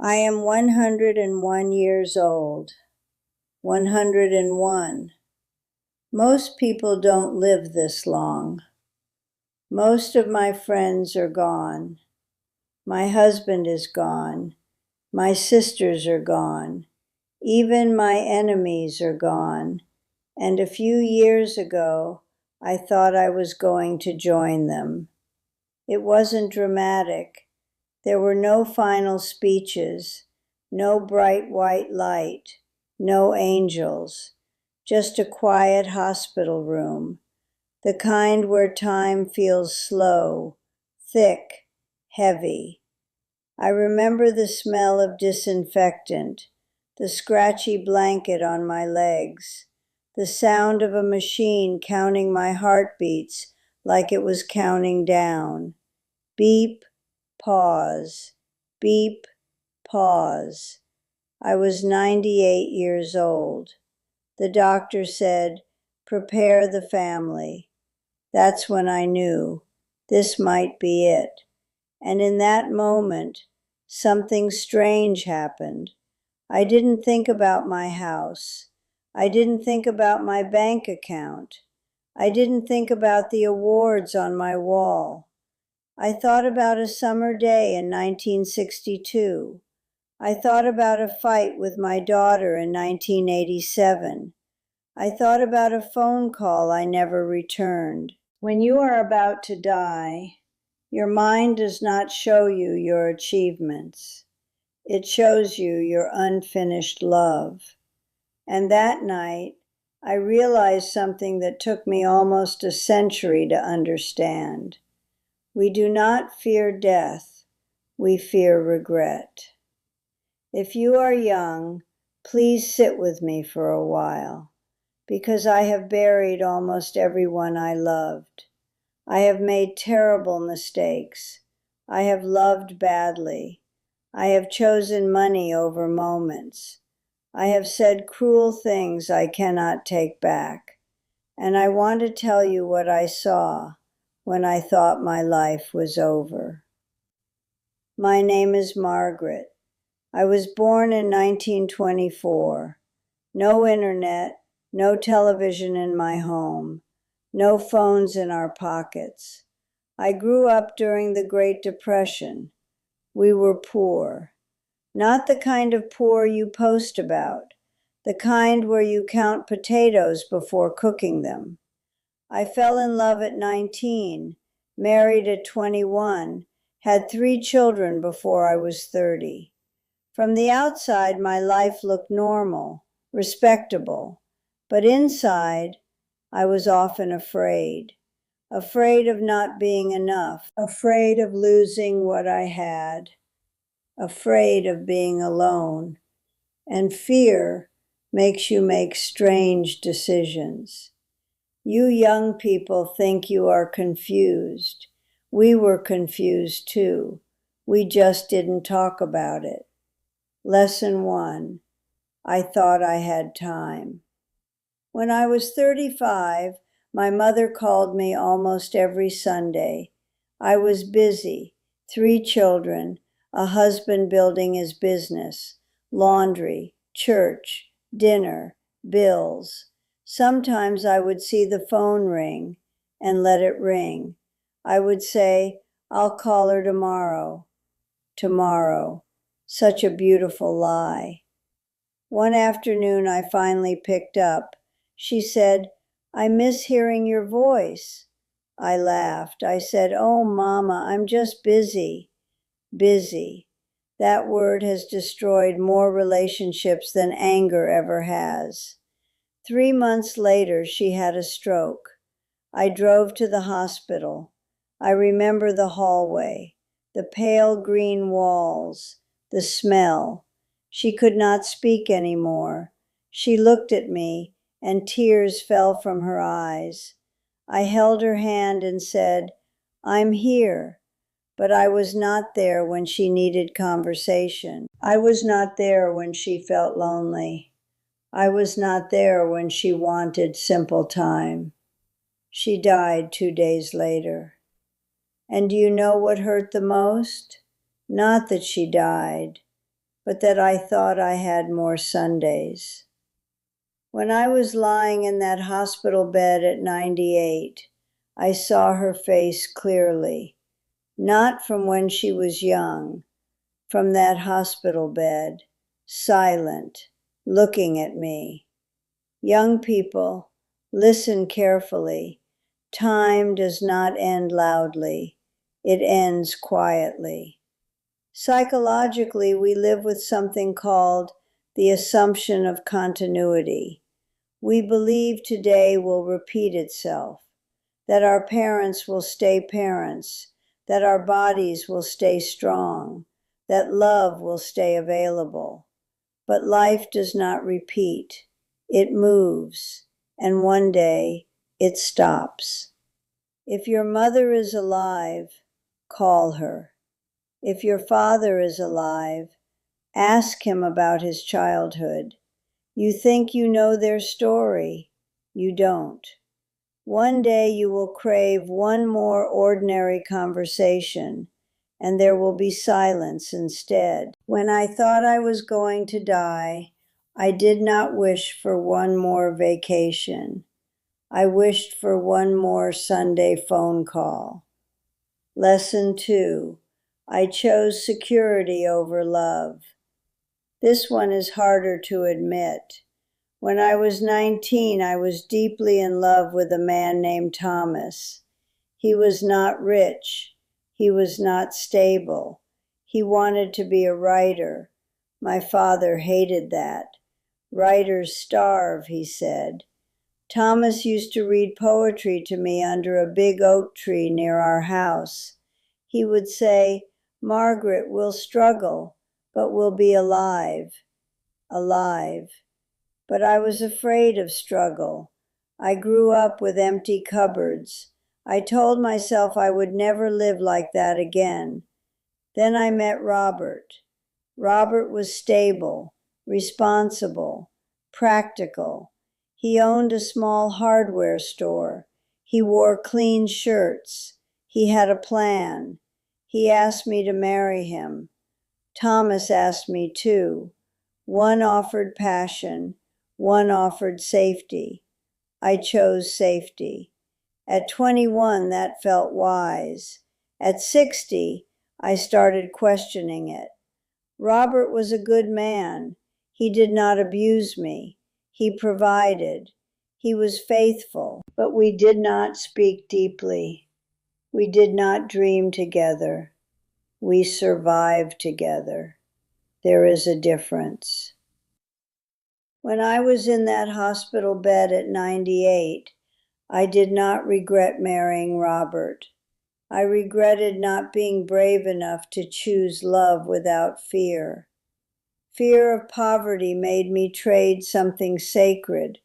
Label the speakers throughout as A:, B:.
A: I am 101 years old. 101. Most people don't live this long. Most of my friends are gone. My husband is gone. My sisters are gone. Even my enemies are gone. And a few years ago, I thought I was going to join them. It wasn't dramatic. There were no final speeches, no bright white light, no angels, just a quiet hospital room, the kind where time feels slow, thick, heavy. I remember the smell of disinfectant, the scratchy blanket on my legs, the sound of a machine counting my heartbeats like it was counting down. Beep, pause, beep, pause. I was 98 years old. The doctor said, "Prepare the family." That's when I knew this might be it. And in that moment, something strange happened. I didn't think about my house. I didn't think about my bank account. I didn't think about the awards on my wall. I thought about a summer day in 1962. I thought about a fight with my daughter in 1987. I thought about a phone call I never returned. When you are about to die, your mind does not show you your achievements. It shows you your unfinished love. And that night, I realized something that took me almost a century to understand. We do not fear death, we fear regret. If you are young, please sit with me for a while, because I have buried almost everyone I loved. I have made terrible mistakes. I have loved badly. I have chosen money over moments. I have said cruel things I cannot take back. And I want to tell you what I saw when I thought my life was over. My name is Margaret. I was born in 1924. No internet, no television in my home, no phones in our pockets. I grew up during the Great Depression. We were poor. Not the kind of poor you post about, the kind where you count potatoes before cooking them. I fell in love at 19, married at 21, had 3 children before I was 30. From the outside, my life looked normal, respectable, but inside, I was often afraid. Afraid of not being enough, afraid of losing what I had, afraid of being alone. And fear makes you make strange decisions. You young people think you are confused. We were confused too. We just didn't talk about it. Lesson 1. I thought I had time. When I was 35, my mother called me almost every Sunday. I was busy, 3 children, a husband building his business, laundry, church, dinner, bills. Sometimes I would see the phone ring and let it ring. I would say, "I'll call her tomorrow." Tomorrow. Such a beautiful lie. One afternoon I finally picked up. She said, "I miss hearing your voice." I laughed. I said, "Oh, Mama, I'm just busy." Busy. That word has destroyed more relationships than anger ever has. 3 months later, she had a stroke. I drove to the hospital. I remember the hallway, the pale green walls, the smell. She could not speak anymore. She looked at me, and tears fell from her eyes. I held her hand and said, "I'm here." But I was not there when she needed conversation. I was not there when she felt lonely. I was not there when she wanted simple time. She died 2 days later. And do you know what hurt the most? Not that she died. but that I thought I had more Sundays. When I was lying in that hospital bed at 98, I saw her face clearly, not from when she was young, from that hospital bed, silent, looking at me. Young people, listen carefully. Time does not end loudly. It ends quietly. Psychologically, we live with something called the assumption of continuity. We believe today will repeat itself, that our parents will stay parents, that our bodies will stay strong, that love will stay available. But life does not repeat. It moves, and one day it stops. If your mother is alive, call her. If your father is alive, ask him about his childhood. You think you know their story. You don't. One day you will crave one more ordinary conversation, and there will be silence instead. When I thought I was going to die, I did not wish for one more vacation. I wished for one more Sunday phone call. Lesson 2. I chose security over love. This one is harder to admit. When I was 19, I was deeply in love with a man named Thomas. He was not rich. He was not stable. He wanted to be a writer. My father hated that. Writers starve, he said. Thomas used to read poetry to me under a big oak tree near our house. He would say, "Margaret, we'll struggle, but we'll be alive." Alive. But I was afraid of struggle. I grew up with empty cupboards. I told myself I would never live like that again. Then I met Robert. Robert was stable, responsible, practical. He owned a small hardware store. He wore clean shirts. He had a plan. He asked me to marry him. Thomas asked me too. One offered passion. One offered safety. I chose safety. At 21, that felt wise. At 60, I started questioning it. Robert was a good man. He did not abuse me. He provided. He was faithful, but we did not speak deeply. We did not dream together. We survived together. There is a difference. When I was in that hospital bed at 98, I did not regret marrying Robert. I regretted not being brave enough to choose love without fear. Fear of poverty made me trade something sacred.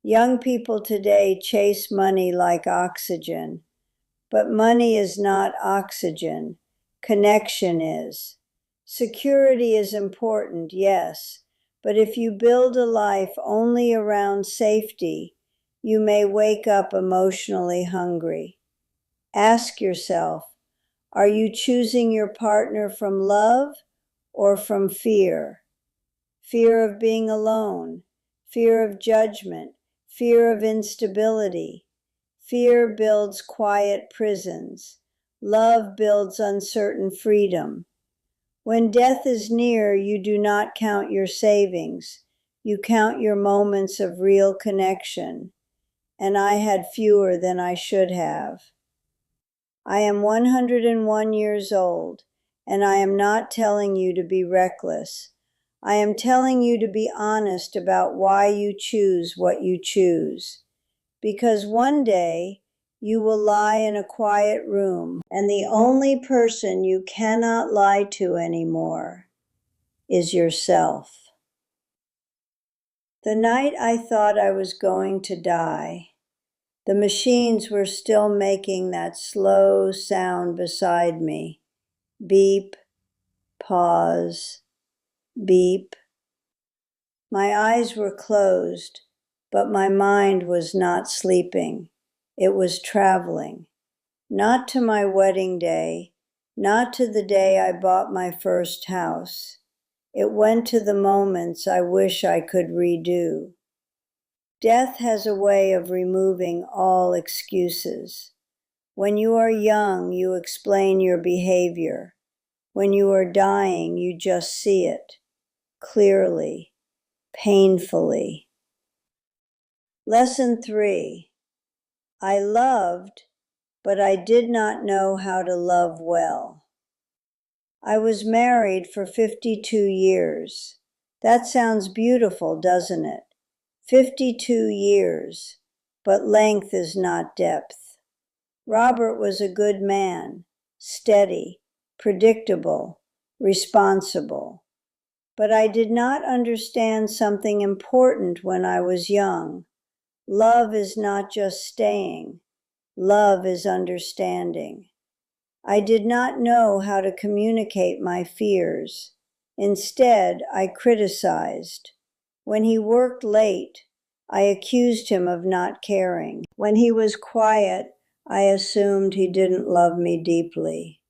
A: Young people today chase money like oxygen, but money is not oxygen. Connection is. Security is important, yes, but if you build a life only around safety, you may wake up emotionally hungry. Ask yourself, are you choosing your partner from love or from fear? Fear of being alone, fear of judgment, fear of instability. Fear builds quiet prisons. Love builds uncertain freedom. When death is near, you do not count your savings. You count your moments of real connection. And I had fewer than I should have. I am 101 years old, and I am not telling you to be reckless. I am telling you to be honest about why you choose what you choose. Because one day you will lie in a quiet room, and the only person you cannot lie to anymore is yourself. The night I thought I was going to die, the machines were still making that slow sound beside me. Beep, pause, beep. My eyes were closed, but my mind was not sleeping. It was traveling. Not to my wedding day, not to the day I bought my first house. It went to the moments I wish I could redo. Death has a way of removing all excuses. When you are young, you explain your behavior. When you are dying, you just see it clearly, painfully. Lesson 3. I loved, but I did not know how to love well. I was married for 52 years. That sounds beautiful, doesn't it? 52 years, but length is not depth. Robert was a good man, steady, predictable, responsible. But I did not understand something important when I was young. Love is not just staying. Love is understanding. I did not know how to communicate my fears. Instead, I criticized. When he worked late, I accused him of not caring. When he was quiet, I assumed he didn't love me deeply.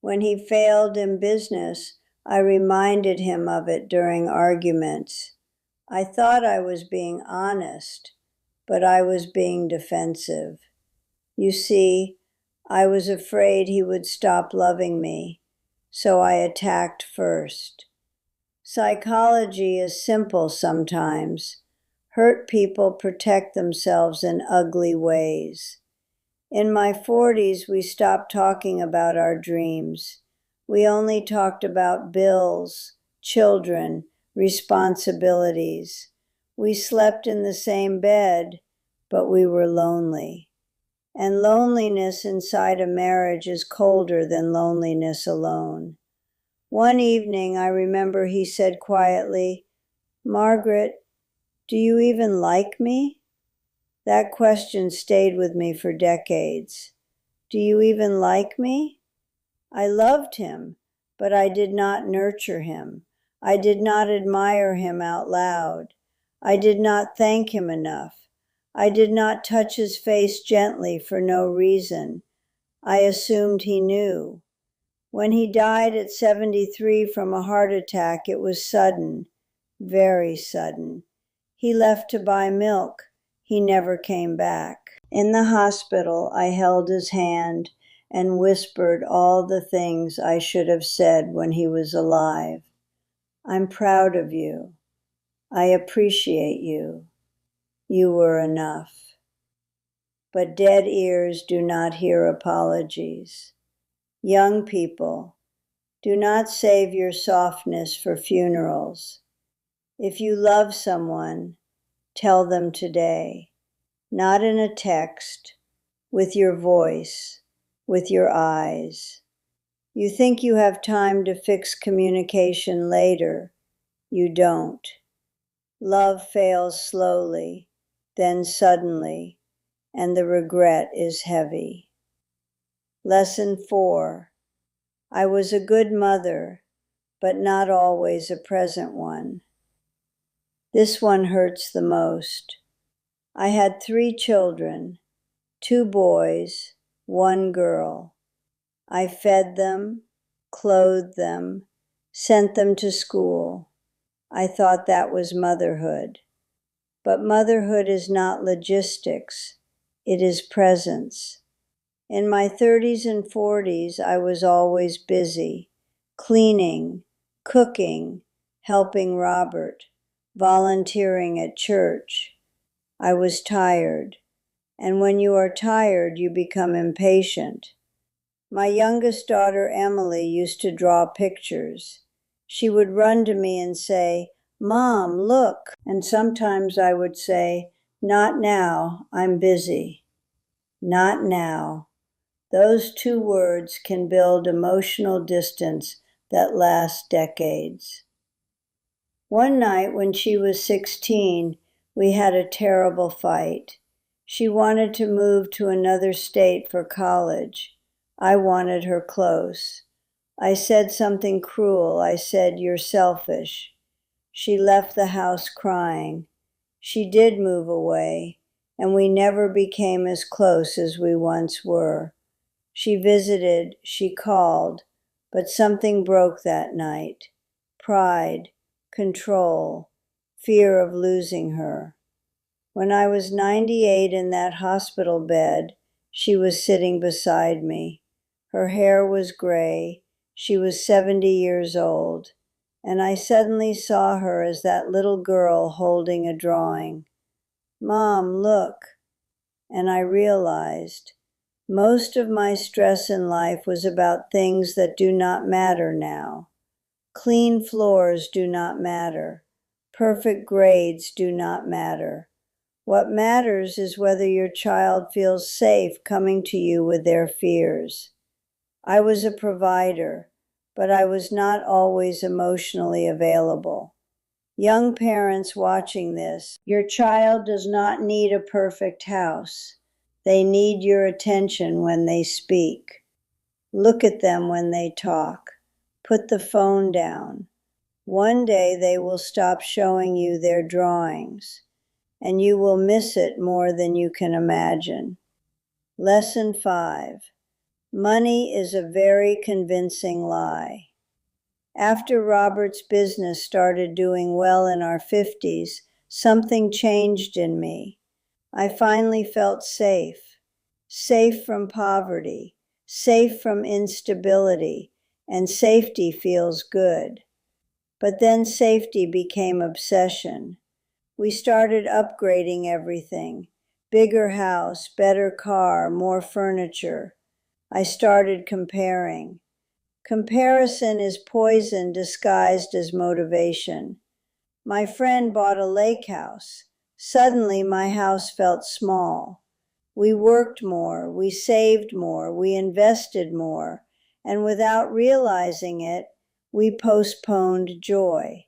A: When he failed in business, I reminded him of it during arguments. I thought I was being honest, but I was being defensive. You see, I was afraid he would stop loving me, so I attacked first. Psychology is simple sometimes. Hurt people protect themselves in ugly ways. In my 40s, we stopped talking about our dreams. We only talked about bills, children, responsibilities. We slept in the same bed, but we were lonely. And loneliness inside a marriage is colder than loneliness alone. One evening, I remember he said quietly, "Margaret, do you even like me?" That question stayed with me for decades. Do you even like me? I loved him, but I did not nurture him. I did not admire him out loud. I did not thank him enough. I did not touch his face gently for no reason. I assumed he knew. When he died at 73 from a heart attack, it was sudden, very sudden. He left to buy milk. He never came back. In the hospital, I held his hand and whispered all the things I should have said when he was alive. I'm proud of you. I appreciate you. You were enough. But dead ears do not hear apologies. Young people, do not save your softness for funerals. If you love someone, tell them today, not in a text, with your voice, with your eyes. You think you have time to fix communication later. You don't. Love fails slowly, then suddenly, and the regret is heavy. Lesson 4. I was a good mother, but not always a present one. This one hurts the most. I had 3 children, 2 boys, 1 girl. I fed them, clothed them, sent them to school. I thought that was motherhood. But motherhood is not logistics. It is presence. In my 30s and 40s, I was always busy, cleaning, cooking, helping Robert, volunteering at church. I was tired, and when you are tired, you become impatient. My youngest daughter, Emily, used to draw pictures. She would run to me and say, "Mom, look." And sometimes I would say, "Not now, I'm busy." Not now. Those 2 words can build emotional distance that lasts decades. One night when she was 16, we had a terrible fight. She wanted to move to another state for college. I wanted her close. I said something cruel. I said, "You're selfish." She left the house crying. She did move away, and we never became as close as we once were. She visited, she called, but something broke that night. pride, control, fear of losing her. When I was 98 in that hospital bed, she was sitting beside me. Her hair was gray. She was 70 years old. And I suddenly saw her as that little girl holding a drawing. "Mom, look." And I realized most of my stress in life was about things that do not matter now. Clean floors do not matter. Perfect grades do not matter. What matters is whether your child feels safe coming to you with their fears. I was a provider, but I was not always emotionally available. Young parents watching this, your child does not need a perfect house. They need your attention when they speak. Look at them when they talk. Put the phone down. One day they will stop showing you their drawings, and you will miss it more than you can imagine. Lesson 5. Money is a very convincing lie. After Robert's business started doing well in our 50s, something changed in me. I finally felt safe. Safe from poverty, safe from instability, and safety feels good. But then safety became obsession. We started upgrading everything. Bigger house, better car, more furniture. I started comparing. Comparison is poison disguised as motivation. My friend bought a lake house. Suddenly my house felt small. We worked more, we saved more, we invested more, and without realizing it, we postponed joy.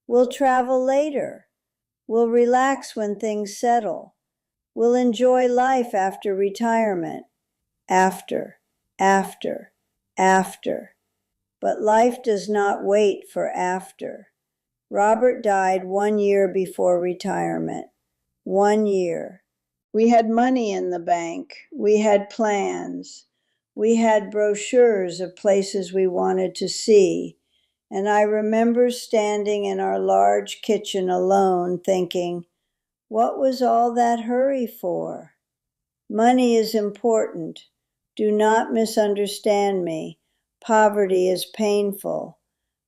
A: We'll travel later. We'll relax when things settle. We'll enjoy life after retirement. After. But life does not wait for after. Robert died 1 year before retirement. 1 year. We had money in the bank. We had plans. We had brochures of places we wanted to see. And I remember standing in our large kitchen alone thinking, what was all that hurry for? Money is important. Do not misunderstand me. Poverty is painful.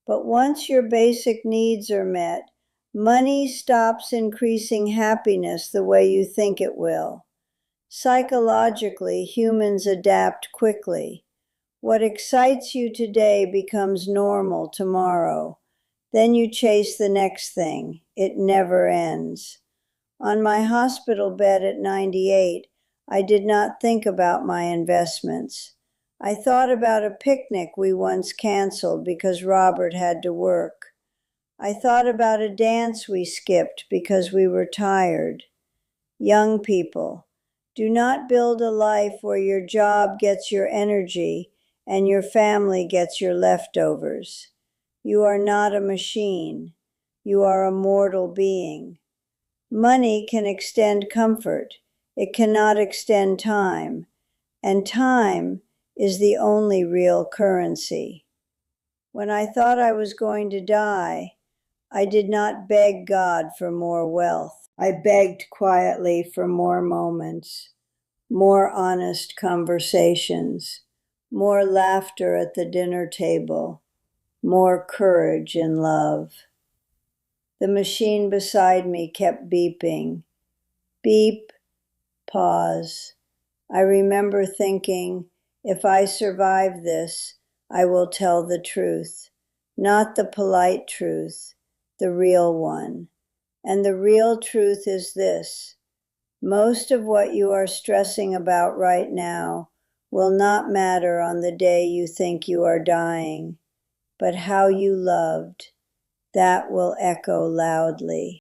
A: But once your basic needs are met, money stops increasing happiness the way you think it will. Psychologically, humans adapt quickly. What excites you today becomes normal tomorrow. Then you chase the next thing. It never ends. On my hospital bed at 98, I did not think about my investments. I thought about a picnic we once canceled because Robert had to work. I thought about a dance we skipped because we were tired. Young people, do not build a life where your job gets your energy and your family gets your leftovers. You are not a machine. You are a mortal being. Money can extend comfort. It cannot extend time. And time is the only real currency. When I thought I was going to die, I did not beg God for more wealth. I begged quietly for more moments, more honest conversations, more laughter at the dinner table, more courage in love. The machine beside me kept beeping. Beep, pause. I remember thinking, if I survive this, I will tell the truth, not the polite truth, the real one. And the real truth is this: most of what you are stressing about right now will not matter on the day you think you are dying, but how you loved, that will echo loudly.